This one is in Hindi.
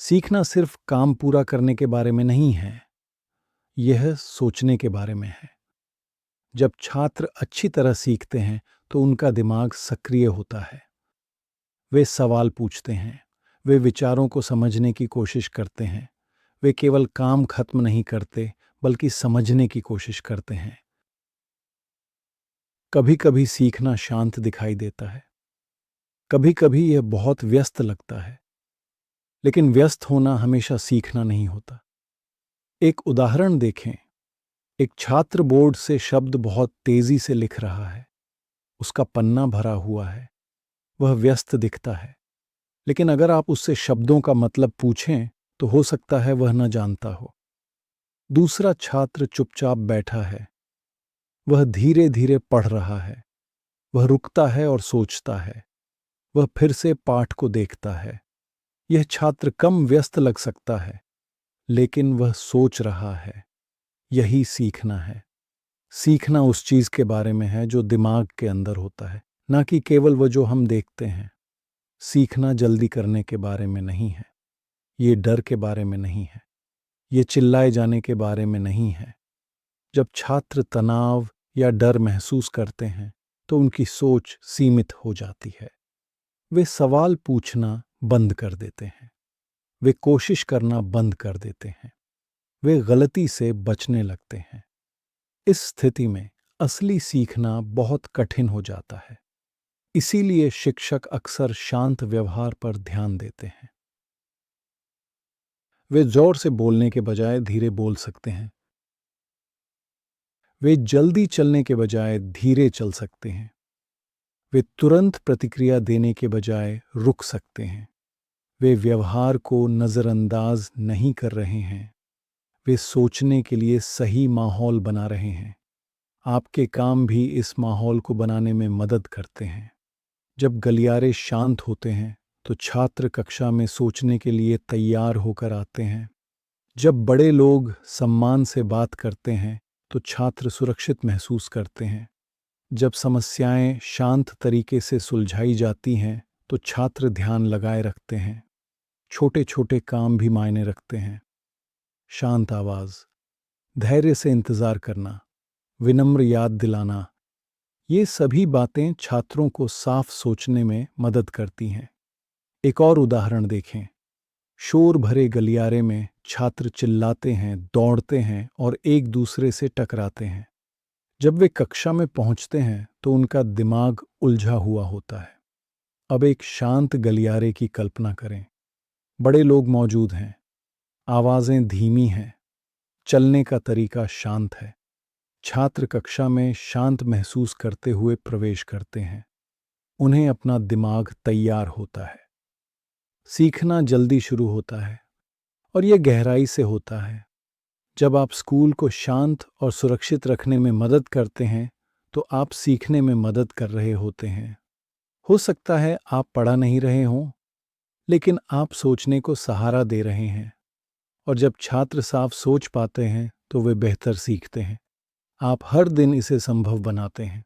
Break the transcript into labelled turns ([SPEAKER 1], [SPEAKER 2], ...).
[SPEAKER 1] सीखना सिर्फ काम पूरा करने के बारे में नहीं है, यह सोचने के बारे में है। जब छात्र अच्छी तरह सीखते हैं तो उनका दिमाग सक्रिय होता है। वे सवाल पूछते हैं, वे विचारों को समझने की कोशिश करते हैं, वे केवल काम खत्म नहीं करते बल्कि समझने की कोशिश करते हैं। कभी कभी सीखना शांत दिखाई देता है, कभी कभी यह बहुत व्यस्त लगता है, लेकिन व्यस्त होना हमेशा सीखना नहीं होता। एक उदाहरण देखें। एक छात्र बोर्ड से शब्द बहुत तेजी से लिख रहा है। उसका पन्ना भरा हुआ है, वह व्यस्त दिखता है, लेकिन अगर आप उससे शब्दों का मतलब पूछें तो हो सकता है वह न जानता हो। दूसरा छात्र चुपचाप बैठा है, वह धीरे धीरे पढ़ रहा है, वह रुकता है और सोचता है, वह फिर से पाठ को देखता है। यह छात्र कम व्यस्त लग सकता है, लेकिन वह सोच रहा है। यही सीखना है। सीखना उस चीज के बारे में है जो दिमाग के अंदर होता है, ना कि केवल वह जो हम देखते हैं। सीखना जल्दी करने के बारे में नहीं है, ये डर के बारे में नहीं है, ये चिल्लाए जाने के बारे में नहीं है। जब छात्र तनाव या डर महसूस करते हैं तो उनकी सोच सीमित हो जाती है। वे सवाल पूछना बंद कर देते हैं, वे कोशिश करना बंद कर देते हैं, वे गलती से बचने लगते हैं। इस स्थिति में असली सीखना बहुत कठिन हो जाता है। इसीलिए शिक्षक अक्सर शांत व्यवहार पर ध्यान देते हैं। वे जोर से बोलने के बजाय धीरे बोल सकते हैं। वे जल्दी चलने के बजाय धीरे चल सकते हैं। वे तुरंत प्रतिक्रिया देने के बजाय रुक सकते हैं। वे व्यवहार को नज़रअंदाज नहीं कर रहे हैं, वे सोचने के लिए सही माहौल बना रहे हैं। आपके काम भी इस माहौल को बनाने में मदद करते हैं। जब गलियारे शांत होते हैं तो छात्र कक्षा में सोचने के लिए तैयार होकर आते हैं। जब बड़े लोग सम्मान से बात करते हैं तो छात्र सुरक्षित महसूस करते हैं। जब समस्याएं शांत तरीके से सुलझाई जाती हैं तो छात्र ध्यान लगाए रखते हैं। छोटे छोटे काम भी मायने रखते हैं। शांत आवाज़, धैर्य से इंतज़ार करना, विनम्र याद दिलाना, ये सभी बातें छात्रों को साफ सोचने में मदद करती हैं। एक और उदाहरण देखें। शोर भरे गलियारे में छात्र चिल्लाते हैं, दौड़ते हैं और एक दूसरे से टकराते हैं। जब वे कक्षा में पहुंचते हैं तो उनका दिमाग उलझा हुआ होता है। अब एक शांत गलियारे की कल्पना करें। बड़े लोग मौजूद हैं, आवाज़ें धीमी हैं, चलने का तरीका शांत है। छात्र कक्षा में शांत महसूस करते हुए प्रवेश करते हैं। उन्हें अपना दिमाग तैयार होता है। सीखना जल्दी शुरू होता है और यह गहराई से होता है। जब आप स्कूल को शांत और सुरक्षित रखने में मदद करते हैं तो आप सीखने में मदद कर रहे होते हैं। हो सकता है आप पढ़ा नहीं रहे हों, लेकिन आप सोचने को सहारा दे रहे हैं। और जब छात्र साफ सोच पाते हैं तो वे बेहतर सीखते हैं। आप हर दिन इसे संभव बनाते हैं।